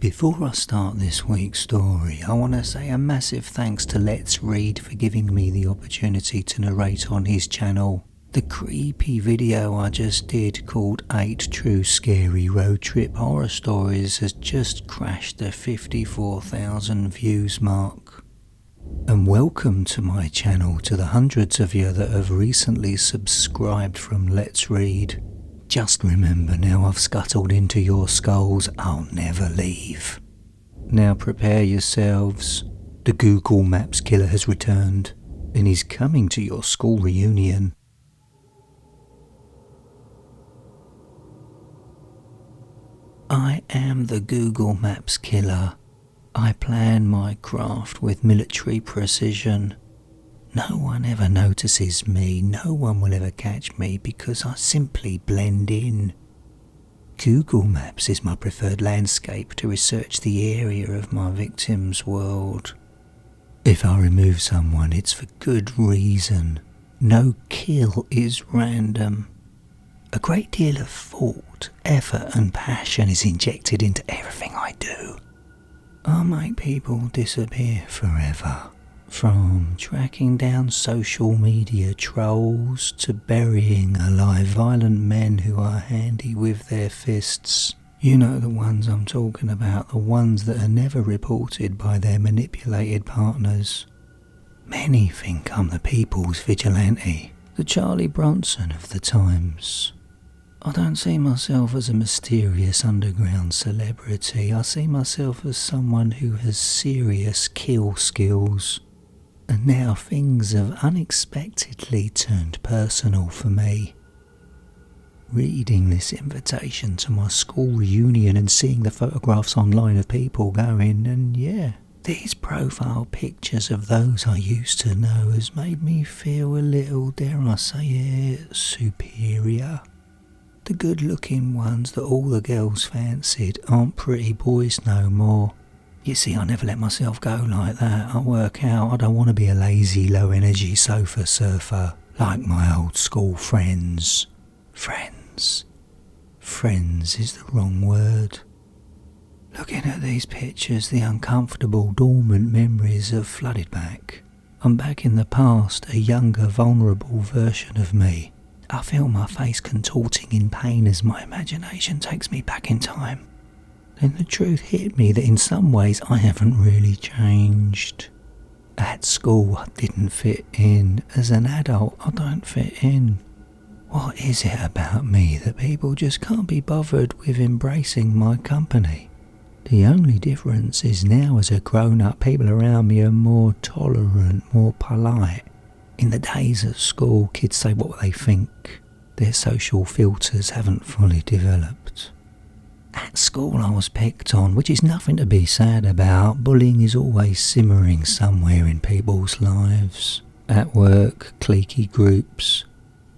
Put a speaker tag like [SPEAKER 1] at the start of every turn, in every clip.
[SPEAKER 1] Before I start this week's story, I want to say a massive thanks to Let's Read for giving me the opportunity to narrate on his channel. The creepy video I just did called 8 True Scary Road Trip Horror Stories has just crashed the 54,000 views mark. And welcome to my channel to the hundreds of you that have recently subscribed from Let's Read. Just remember now I've scuttled into your skulls, I'll never leave. Now prepare yourselves. The Google Maps killer has returned and he's coming to your school reunion. I am the Google Maps killer. I plan my craft with military precision. No one ever notices me, no one will ever catch me because I simply blend in. Google Maps is my preferred landscape to research the area of my victim's world. If I remove someone, it's for good reason. No kill is random. A great deal of thought, effort and passion is injected into everything I do. I make people disappear forever. From tracking down social media trolls to burying alive violent men who are handy with their fists. You know the ones I'm talking about, the ones that are never reported by their manipulated partners. Many think I'm the people's vigilante, the Charlie Bronson of the times. I don't see myself as a mysterious underground celebrity. I see myself as someone who has serious kill skills. And now things have unexpectedly turned personal for me. Reading this invitation to my school reunion and seeing the photographs online of people going, and yeah, these profile pictures of those I used to know has made me feel a little, dare I say it, superior. The good-looking ones that all the girls fancied aren't pretty boys no more. You see, I never let myself go like that. I work out. I don't want to be a lazy, low-energy sofa surfer like my old school friends. Friends is the wrong word. Looking at these pictures, the uncomfortable, dormant memories have flooded back. I'm back in the past, a younger, vulnerable version of me. I feel my face contorting in pain as my imagination takes me back in time. Then the truth hit me that in some ways I haven't really changed. At school I didn't fit in. As an adult I don't fit in. What is it about me that people just can't be bothered with embracing my company? The only difference is now as a grown-up, people around me are more tolerant, more polite. In the days at school, kids say what they think. Their social filters haven't fully developed. At school I was picked on, which is nothing to be sad about. Bullying is always simmering somewhere in people's lives. At work, cliquey groups.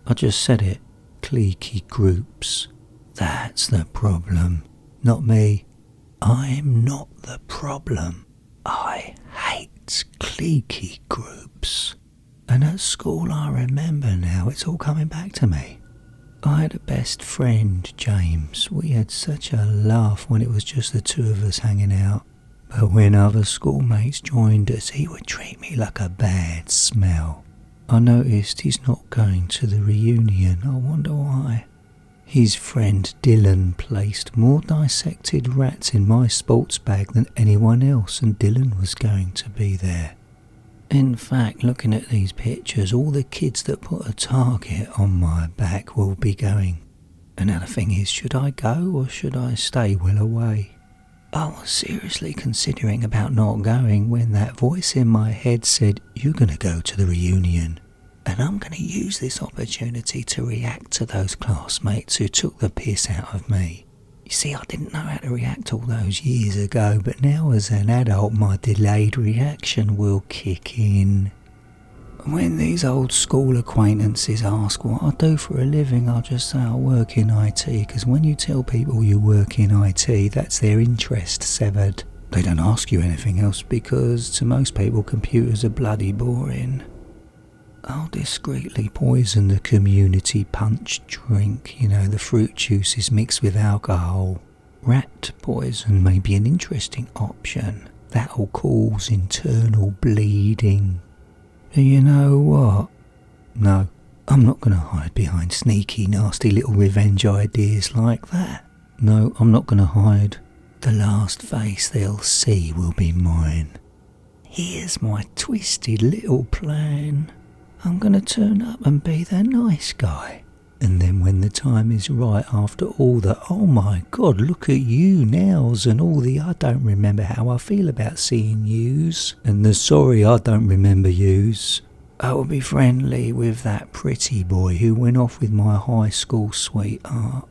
[SPEAKER 1] I just said it, cliquey groups. That's the problem. Not me. I'm not the problem. I hate cliquey groups. And at school I remember now, it's all coming back to me. I had a best friend, James. We had such a laugh when it was just the two of us hanging out. But when other schoolmates joined us, he would treat me like a bad smell. I noticed he's not going to the reunion. I wonder why. His friend Dylan placed more dissected rats in my sports bag than anyone else, and Dylan was going to be there. In fact, looking at these pictures, all the kids that put a target on my back will be going. And now the thing is, should I go or should I stay well away? I was seriously considering about not going when that voice in my head said, "You're going to go to the reunion. And I'm going to use this opportunity to react to those classmates who took the piss out of me." You see, I didn't know how to react all those years ago, but now as an adult my delayed reaction will kick in. When these old school acquaintances ask what I do for a living, I'll just say I work in IT, because when you tell people you work in IT, that's their interest severed. They don't ask you anything else because to most people computers are bloody boring. I'll discreetly poison the community punch drink, the fruit juices mixed with alcohol. Rat poison may be an interesting option. That'll cause internal bleeding. You know what? No, I'm not going to hide behind sneaky, nasty little revenge ideas like that. No, I'm not going to hide. The last face they'll see will be mine. Here's my twisted little plan. I'm going to turn up and be the nice guy. And then when the time is right, after all the "oh my god, look at you nows" and all the "I don't remember how I feel about seeing yous" and the "sorry I don't remember yous," I will be friendly with that pretty boy who went off with my high school sweetheart.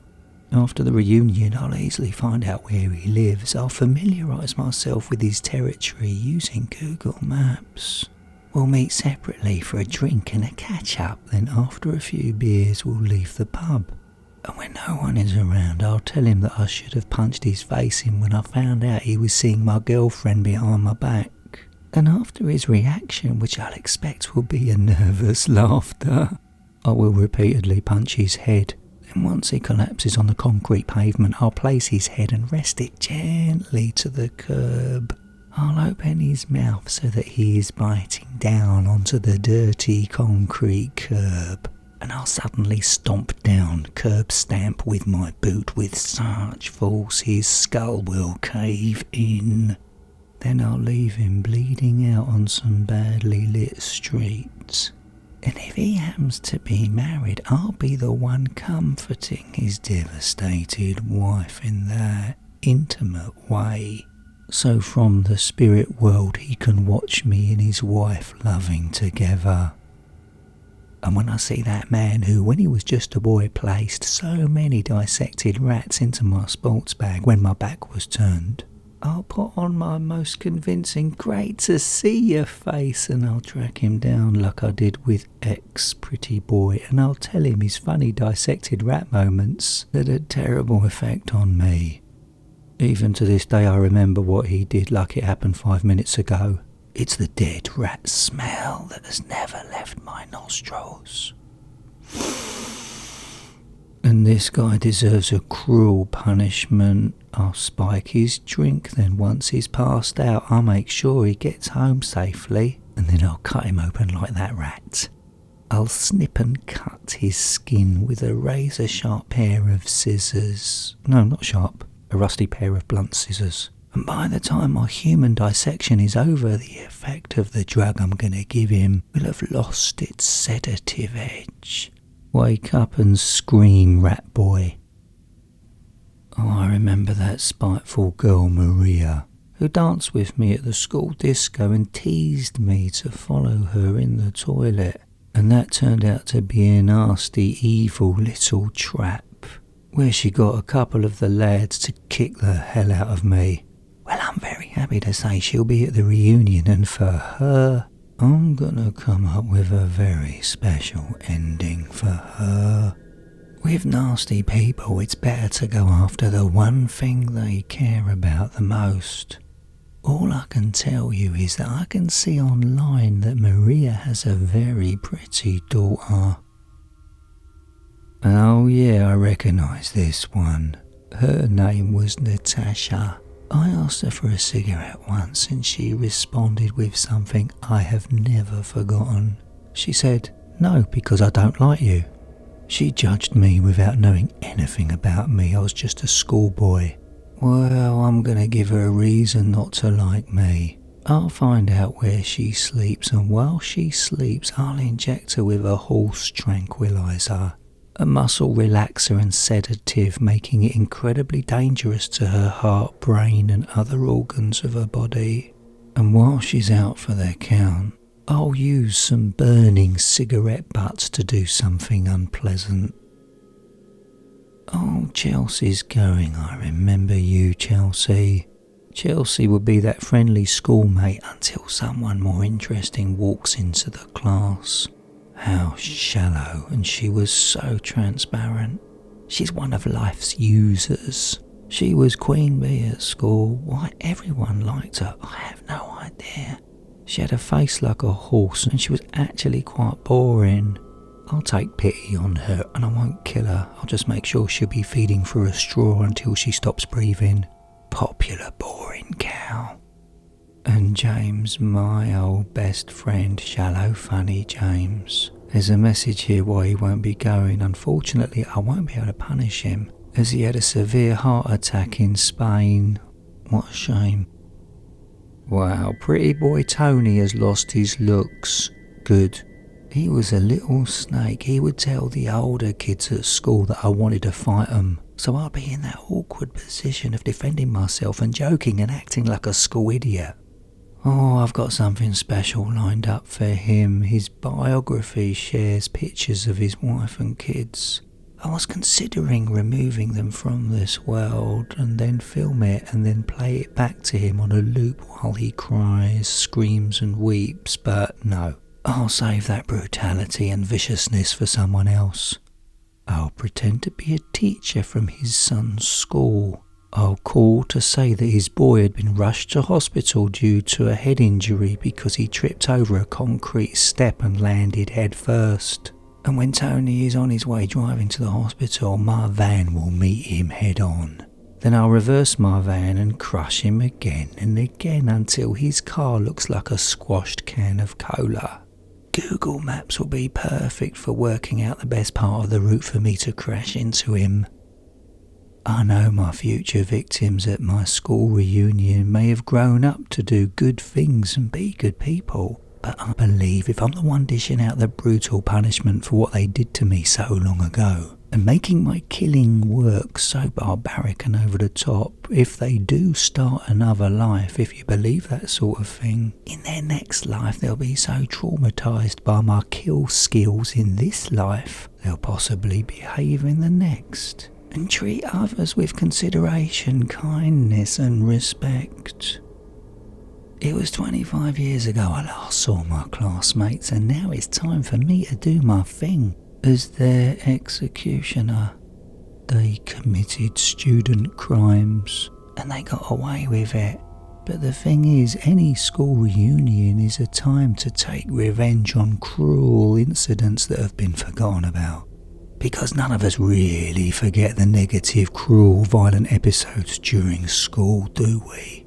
[SPEAKER 1] After the reunion, I'll easily find out where he lives. I'll familiarise myself with his territory using Google Maps. We'll meet separately for a drink and a catch-up, then after a few beers we'll leave the pub. And when no one is around, I'll tell him that I should have punched his face in when I found out he was seeing my girlfriend behind my back. And after his reaction, which I'll expect will be a nervous laughter, I will repeatedly punch his head. Then once he collapses on the concrete pavement, I'll place his head and rest it gently to the curb. I'll open his mouth so that he is biting down onto the dirty concrete curb, and I'll suddenly stomp down, curb stamp with my boot with such force his skull will cave in. Then I'll leave him bleeding out on some badly lit streets. And if he happens to be married, I'll be the one comforting his devastated wife in that intimate way. So from the spirit world he can watch me and his wife loving together. And when I see that man who, when he was just a boy, placed so many dissected rats into my sports bag when my back was turned, I'll put on my most convincing "great to see you" face, and I'll track him down like I did with ex-pretty boy, and I'll tell him his funny dissected rat moments had a terrible effect on me. Even to this day I remember what he did like it happened 5 minutes ago. It's the dead rat smell that has never left my nostrils. And this guy deserves a cruel punishment. I'll spike his drink, then once he's passed out I'll make sure he gets home safely, and then I'll cut him open like that rat. I'll snip and cut his skin with a razor-sharp pair of scissors. No, not sharp. A rusty pair of blunt scissors. And by the time my human dissection is over, the effect of the drug I'm going to give him will have lost its sedative edge. Wake up and scream, rat boy. Oh, I remember that spiteful girl Maria, who danced with me at the school disco and teased me to follow her in the toilet. And that turned out to be a nasty, evil little trap, where she got a couple of the lads to kick the hell out of me. Well, I'm very happy to say she'll be at the reunion, and for her, I'm gonna come up with a very special ending for her. With nasty people, it's better to go after the one thing they care about the most. All I can tell you is that I can see online that Maria has a very pretty daughter. Oh yeah, I recognise this one. Her name was Natasha. I asked her for a cigarette once and she responded with something I have never forgotten. She said, "No, because I don't like you." She judged me without knowing anything about me. I was just a schoolboy. Well, I'm gonna give her a reason not to like me. I'll find out where she sleeps, and while she sleeps I'll inject her with a horse tranquilizer, a muscle relaxer and sedative, making it incredibly dangerous to her heart, brain and other organs of her body. And while she's out for their count, I'll use some burning cigarette butts to do something unpleasant. Oh, Chelsea's going. I remember you, Chelsea. Chelsea would be that friendly schoolmate until someone more interesting walks into the class. How shallow, and she was so transparent. She's one of life's users. She was queen bee at school. Why everyone liked her, I have no idea. She had a face like a horse and she was actually quite boring. I'll take pity on her and I won't kill her. I'll just make sure she'll be feeding through a straw until she stops breathing. Popular boring cow. And James, my old best friend, shallow funny James. There's a message here why he won't be going. Unfortunately, I won't be able to punish him, as he had a severe heart attack in Spain. What a shame. Wow, pretty boy Tony has lost his looks. Good. He was a little snake. He would tell the older kids at school that I wanted to fight them. So I'd be in that awkward position of defending myself and joking and acting like a school idiot. Oh, I've got something special lined up for him. His biography shares pictures of his wife and kids. I was considering removing them from this world and then film it and then play it back to him on a loop while he cries, screams and weeps, but no. I'll save that brutality and viciousness for someone else. I'll pretend to be a teacher from his son's school. I'll call to say that his boy had been rushed to hospital due to a head injury because he tripped over a concrete step and landed head first. And when Tony is on his way driving to the hospital, my van will meet him head on. Then I'll reverse my van and crush him again and again until his car looks like a squashed can of cola. Google Maps will be perfect for working out the best part of the route for me to crash into him. I know my future victims at my school reunion may have grown up to do good things and be good people, but I believe if I'm the one dishing out the brutal punishment for what they did to me so long ago, and making my killing work so barbaric and over the top, if they do start another life, if you believe that sort of thing, in their next life they'll be so traumatised by my kill skills in this life, they'll possibly behave in the next. And treat others with consideration, kindness and respect. It was 25 years ago I last saw my classmates, and now it's time for me to do my thing as their executioner. They committed student crimes and they got away with it. But the thing is, any school reunion is a time to take revenge on cruel incidents that have been forgotten about. Because none of us really forget the negative, cruel, violent episodes during school, do we?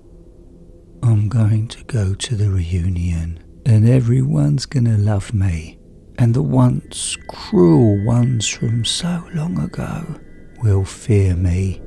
[SPEAKER 1] I'm going to go to the reunion, and everyone's gonna love me, and the once cruel ones from so long ago will fear me.